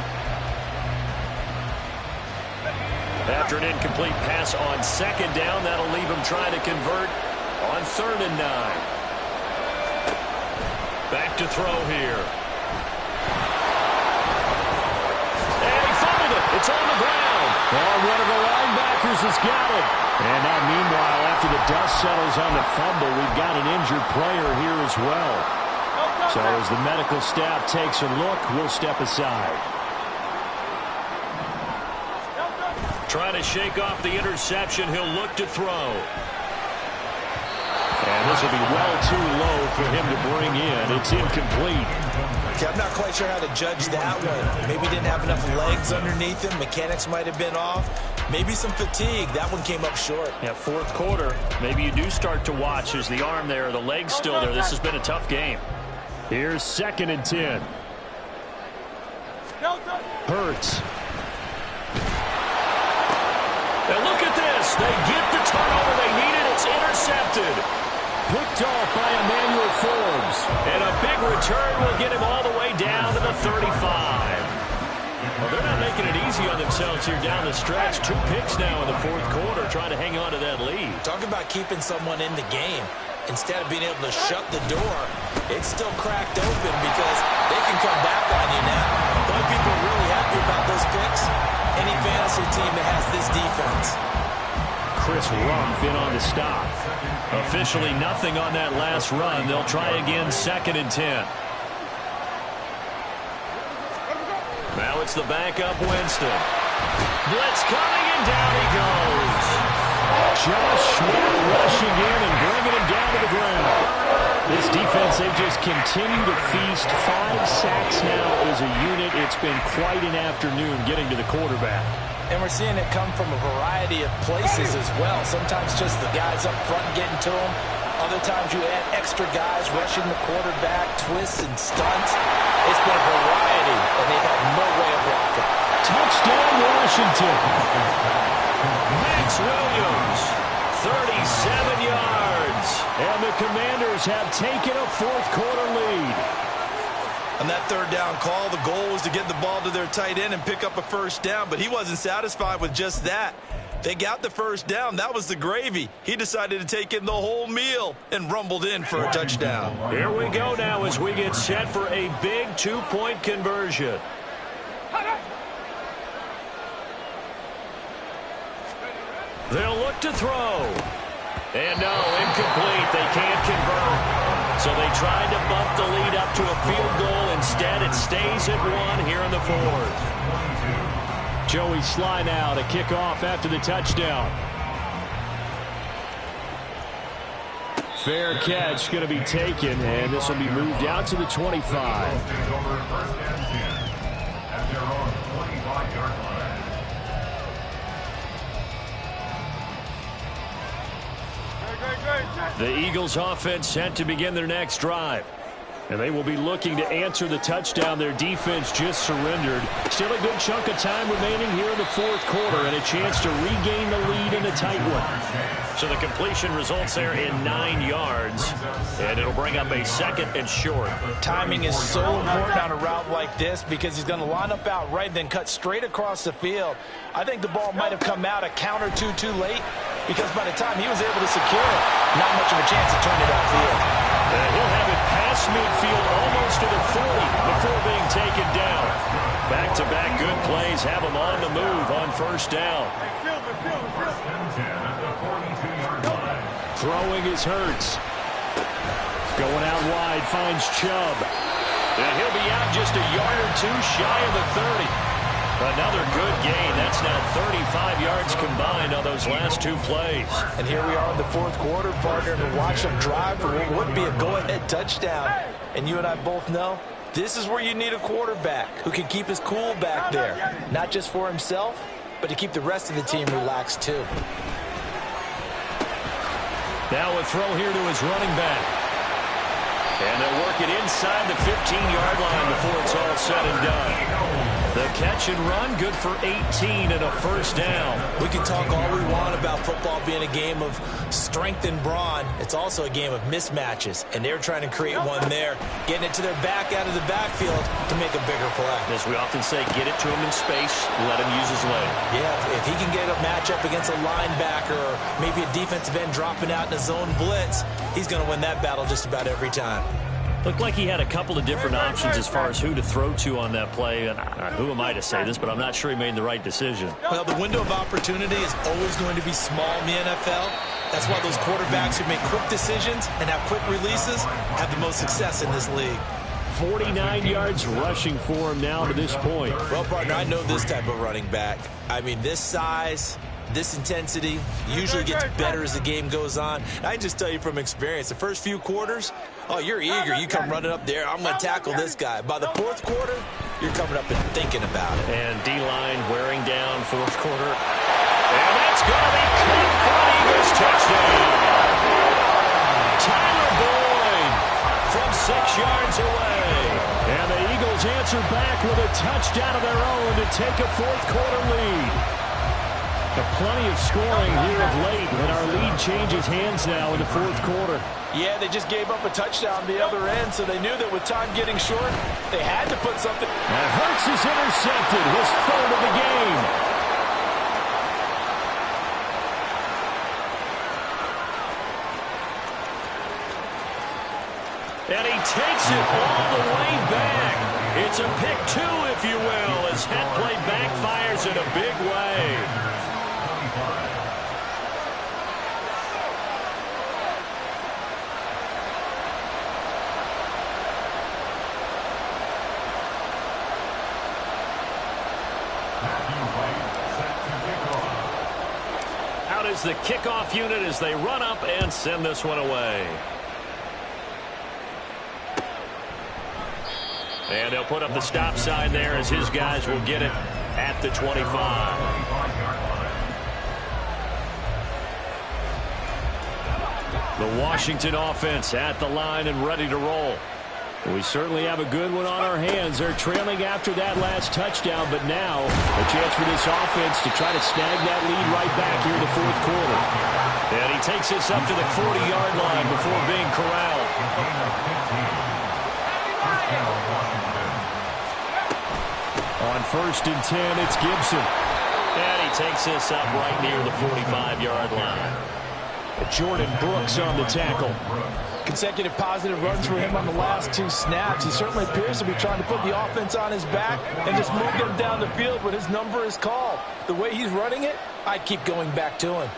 After an incomplete pass on second down, that'll leave him trying to convert on 3rd and 9. Back to throw here. And he fumbled it. It's on the ground. Oh, one of the linebackers has got it. And now, meanwhile, after the dust settles on the fumble, we've got an injured player here as well. So as the medical staff takes a look, we'll step aside. Trying to shake off the interception. He'll look to throw. And this will be well too low for him to bring in. It's incomplete. Okay, I'm not quite sure how to judge that one. Maybe he didn't have enough legs underneath him. Mechanics might have been off. Maybe some fatigue. That one came up short. Yeah, fourth quarter. Maybe you do start to watch. Is the arm there, the leg's still there. This has been a tough game. Here's 2nd and 10. Hurts. And look at this. They get the turnover they needed. It's intercepted. Picked off by Emmanuel Forbes. And a big return will get him all the way down to the 35. Well, they're not making it easy on themselves here down the stretch. 2 picks now in the fourth quarter, trying to hang on to that lead. Talk about keeping someone in the game. Instead of being able to shut the door, it's still cracked open because they can come back on you now. The only people really happy about those picks, any fantasy team that has this defense. Chris Rumpf in on the stop. Officially nothing on that last run. They'll try again, 2nd and 10. Now it's the backup Winston. Blitz coming, and down he goes. Josh Sweat rushing in and bringing him down to the ground. This defense, they've just continued to feast. 5 sacks now as a unit. It's been quite an afternoon getting to the quarterback. And we're seeing it come from a variety of places as well. Sometimes just the guys up front getting to him. Other times you add extra guys rushing the quarterback, twists and stunts. It's been a variety, and they've had no way of blocking. Touchdown, Washington. Max Williams, 37 yards. And the Commanders have taken a fourth quarter lead. On that 3rd down call, the goal was to get the ball to their tight end and pick up a first down, but he wasn't satisfied with just that. They got the first down. That was the gravy. He decided to take in the whole meal and rumbled in for a touchdown. Here we go now as we get set for a big 2-point conversion. They'll look to throw. And no, incomplete. They can't convert. So they tried to bump the lead up to a field goal. Instead, it stays at 1 here in the fourth. Joey Sly now to kick off after the touchdown. Fair catch going to be taken, and this will be moved out to the 25. At their own 25-yard line. The Eagles offense set to begin their next drive. And they will be looking to answer the touchdown their defense just surrendered. Still a good chunk of time remaining here in the fourth quarter and a chance to regain the lead in a tight one. So the completion results there in 9 yards, and it'll bring up a second and short. Timing is so important on a route like this because he's going to line up out right and then cut straight across the field. I think the ball might have come out a count or two too late because by the time he was able to secure it, not much of a chance to turn it upfield. He'll have it past midfield almost to the 40 before being taken down. Back-to-back good plays have him on the move on first down. Throwing is Hurts. Going out wide, finds Chubb. And he'll be out just a yard or two shy of the 30. Another good gain. That's now 35 yards combined on those last 2 plays. And here we are in the fourth quarter, partner, and watch them drive for what would be a go-ahead touchdown. And you and I both know this is where you need a quarterback who can keep his cool back there, not just for himself, but to keep the rest of the team relaxed too. Now a throw here to his running back. And they'll work it inside the 15-yard line before it's all said and done. The catch and run, good for 18 and a first down. We can talk all we want about football being a game of strength and brawn. It's also a game of mismatches, and they're trying to create one there, getting it to their back out of the backfield to make a bigger play. As we often say, get it to him in space, let him use his leg. Yeah, if he can get a matchup against a linebacker or maybe a defensive end dropping out in a zone blitz, he's going to win that battle just about every time. Looked like he had a couple of different options as far as who to throw to on that play. And who am I to say this, but I'm not sure he made the right decision. Well, the window of opportunity is always going to be small in the NFL. That's why those quarterbacks who make quick decisions and have quick releases have the most success in this league. 49 yards rushing for him now to this point. Well, partner, I know this type of running back. I mean, this size, this intensity usually gets better as the game goes on. And I just tell you from experience, the first few quarters, oh, you're eager. You come running up there. I'm going to tackle this guy. By the fourth quarter, you're coming up and thinking about it. And D-line wearing down fourth quarter. And that's going to be caught for an Eagles touchdown. Tyler Boyd from 6 yards away. And the Eagles answer back with a touchdown of their own to take a fourth quarter lead. Plenty of scoring here of late, and our lead changes hands now in the fourth quarter. Yeah, they just gave up a touchdown on the other end, so they knew that with time getting short, they had to put something. And Hurts is intercepted, his third of the game. And he takes it all the way back. It's a pick 2, if you will, as that play backfires in a big way. Out is the kickoff unit as they run up and send this one away. And they'll put up the stop sign there as his guys will get it at the 25. The Washington offense at the line and ready to roll. We certainly have a good one on our hands. They're trailing after that last touchdown, but now a chance for this offense to try to snag that lead right back here in the fourth quarter. And he takes this up to the 40-yard line before being corralled. On 1st and 10, it's Gibson. And he takes this up right near the 45-yard line. Jordan Brooks on the tackle. Consecutive positive runs for him on the last 2 snaps. He certainly appears to be trying to put the offense on his back and just move them down the field when his number is called. The way he's running it, I keep going back to him.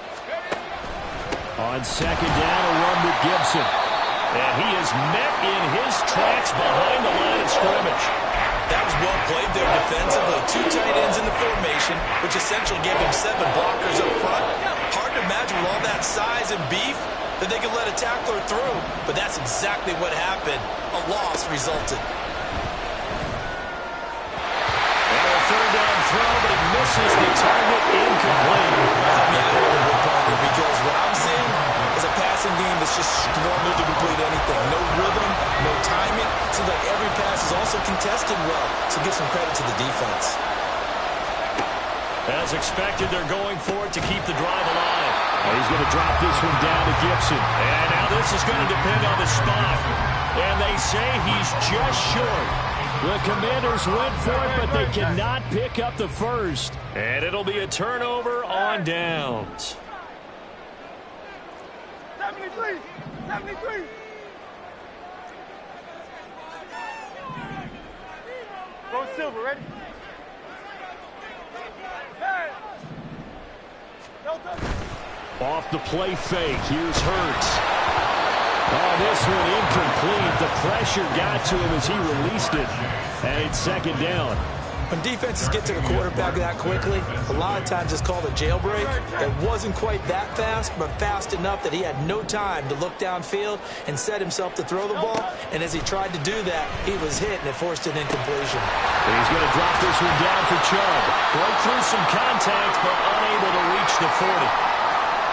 On 2nd down, a run with Gibson. And he is met in his tracks behind the line of scrimmage. That was well played there defensively. 2 tight ends in the formation, which essentially gave him 7 blockers up front. Hard to imagine with all that size and beef that they could let a tackler through. But that's exactly what happened. A loss resulted. And a third down throw, but he misses the target, incomplete. Help me out here a little bit, partner, because what I'm seeing is a passing game that's just struggled to complete anything. No rhythm, no timing. Seems like every pass is also contested well. So give some credit to the defense. As expected, they're going for it to keep the drive alive. He's going to drop this one down to Gibson. And now this is going to depend on the spot. And they say he's just short. The Commanders went for it, but they cannot pick up the first. And it'll be a turnover on downs. 73, 73. Go Silver, ready? Hey. Off the play fake, here's Hurts. Oh, this one incomplete. The pressure got to him as he released it. And it's second down. When defenses get to the quarterback that quickly, a lot of times it's called a jailbreak. It wasn't quite that fast, but fast enough that he had no time to look downfield and set himself to throw the ball. And as he tried to do that, he was hit, and it forced an incompletion. He's going to drop this one down for Chubb. Broke through some contact, but unable to reach the 40.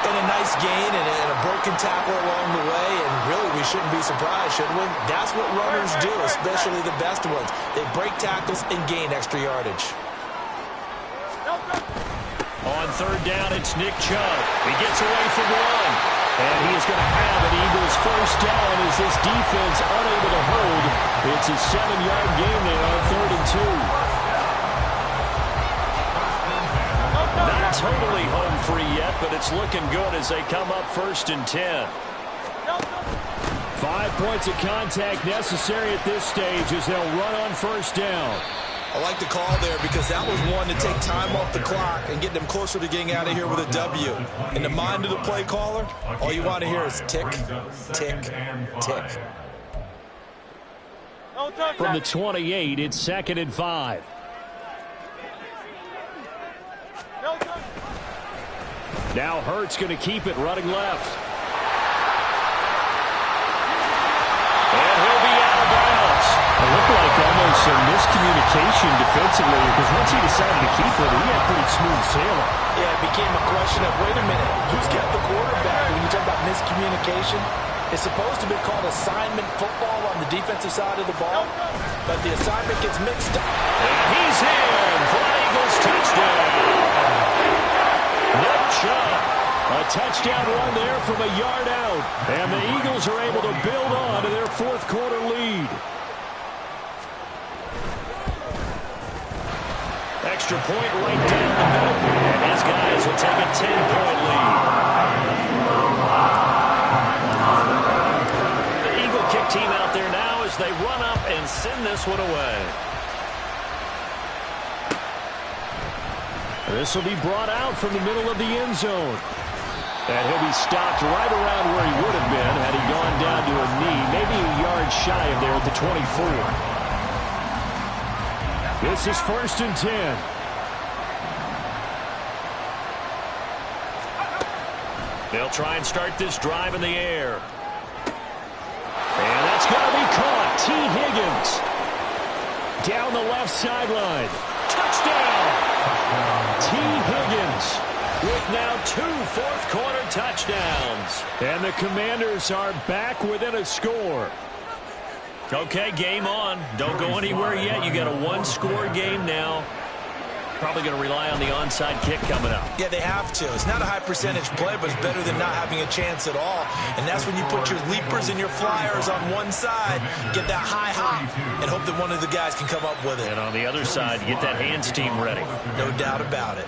And a nice gain and a broken tackle along the way, and really we shouldn't be surprised, should we? That's what runners do, especially the best ones. They break tackles and gain extra yardage. On third down, it's Nick Chubb. He gets away from one. And he is going to have an Eagles first down as this defense unable to hold. It's a 7-yard gain there on 3rd and 2. Not totally home free yet, but it's looking good as they come up 1st and 10. 5 points of contact necessary at this stage as they'll run on 1st down. I like the call there because that was one to take time off the clock and get them closer to getting out of here with a W. In the mind of the play caller, all you want to hear is tick, tick, tick. From the 28, it's 2nd and 5. Now Hurts going to keep it running left. And he'll be out of bounds. It looked like almost some miscommunication defensively because once he decided to keep it, he had pretty smooth sailing. Yeah, it became a question of, wait a minute, who's got the quarterback? When you talk about miscommunication, it's supposed to be called assignment football on the defensive side of the ball, but the assignment gets mixed up. And he's in for an Eagles touchdown. Nick Chubb, a touchdown run there from a yard out. And the Eagles are able to build on to their 4th quarter lead. Extra point right down the middle. And his guys will take a 10-point lead. The Eagle kick team out there now as they run up and send this one away. This will be brought out from the middle of the end zone. And he'll be stopped right around where he would have been had he gone down to a knee, maybe a yard shy of there at the 24. This is 1st and 10. They'll try and start this drive in the air. And that's going to be caught. T. Higgins down the left sideline. Touchdown! T. Higgins with now 2 fourth-quarter touchdowns. And the Commanders are back within a score. Okay, game on. Don't go anywhere yet. You got a 1-score game now. Probably going to rely on the onside kick coming up. Yeah, they have to. It's not a high-percentage play, but it's better than not having a chance at all. And that's when you put your leapers and your flyers on one side, get that high hop, and hope that one of the guys can come up with it. And on the other side, get that hands team ready. No doubt about it.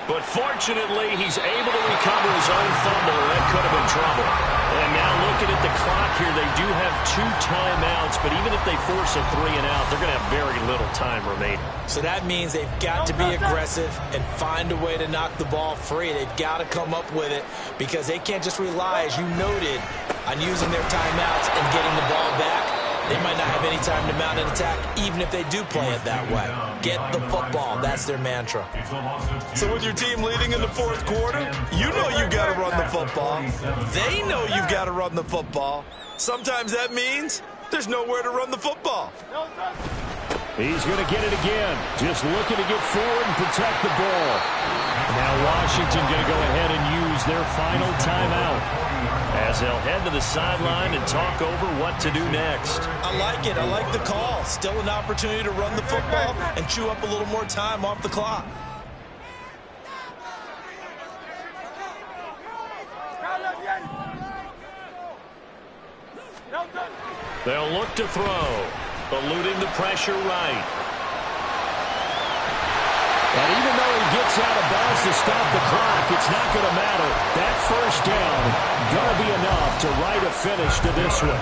But fortunately, he's able to recover his own fumble, or that could have been trouble. And now looking at the clock here, they do have 2 timeouts, but even if they force a 3-and-out, they're going to have very little time remaining. So that means they've got to be aggressive and find a way to knock the ball free. They've got to come up with it because they can't just rely, as you noted, on using their timeouts and getting the ball back. They might not have any time to mount an attack, even if they do play it that way. Get the football. That's their mantra. So with your team leading in the fourth quarter, you know you've got to run the football. They know you've got to run the football. Sometimes that means there's nowhere to run the football. He's going to get it again. Just looking to get forward and protect the ball. Now Washington going to go ahead and use their final timeout, as they'll head to the sideline and talk over what to do next. I like it. I like the call. Still an opportunity to run the football and chew up a little more time off the clock. They'll look to throw, eluding the pressure right. And even though he gets out of bounds to stop the clock, it's not going to matter. That first down going to be enough to write a finish to this one.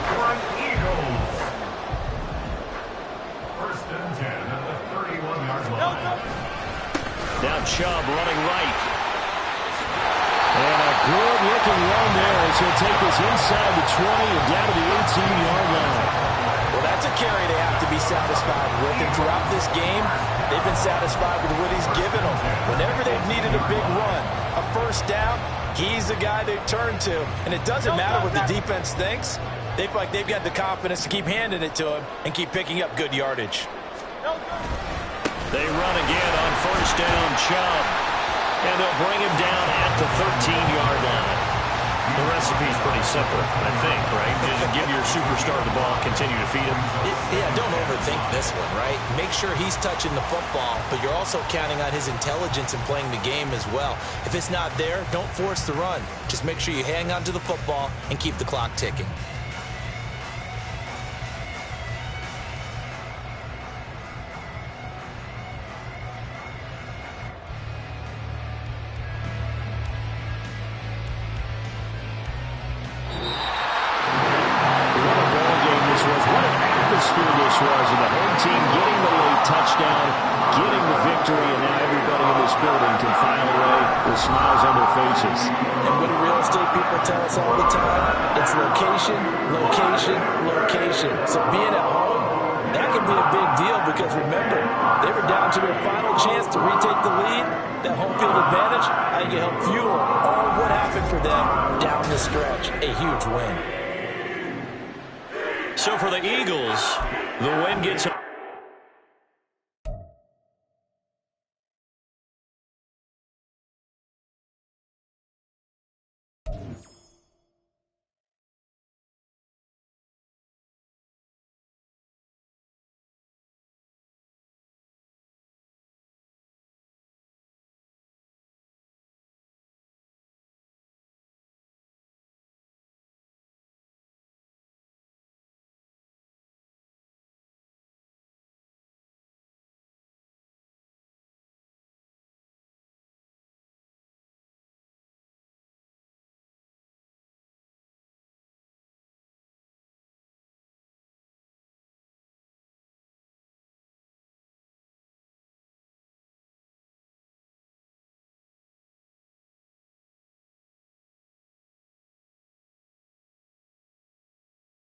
First and 10 at the 31-yard line. Now Chubb running right. And a good-looking run there as he'll take this inside the 20 and down to the 18-yard line. Well, that's a carry they have to be satisfied with. And throughout this game, they've been satisfied with what he's given them. Whenever they've needed a big run, a first down, he's the guy they've turned to. And it doesn't matter what the defense thinks. They feel like they've got the confidence to keep handing it to him and keep picking up good yardage. They run again on first down, Chubb. And they'll bring him down at the 13-yard line. The recipe's pretty simple, I think, right? Just give your superstar the ball, continue to feed him. Yeah, don't overthink this one, right? Make sure he's touching the football, but you're also counting on his intelligence in playing the game as well. If it's not there, don't force the run. Just make sure you hang on to the football and keep the clock ticking. This was, and the home team getting the late touchdown, getting the victory, and now everybody in this building can file away with smiles on their faces. And what do real estate people tell us all the time? It's location, location, location. So being at home, that can be a big deal because remember, they were down to their final chance to retake the lead. That home field advantage, I think it helped fuel all what happened for them down the stretch. A huge win. So for the Eagles, the win gets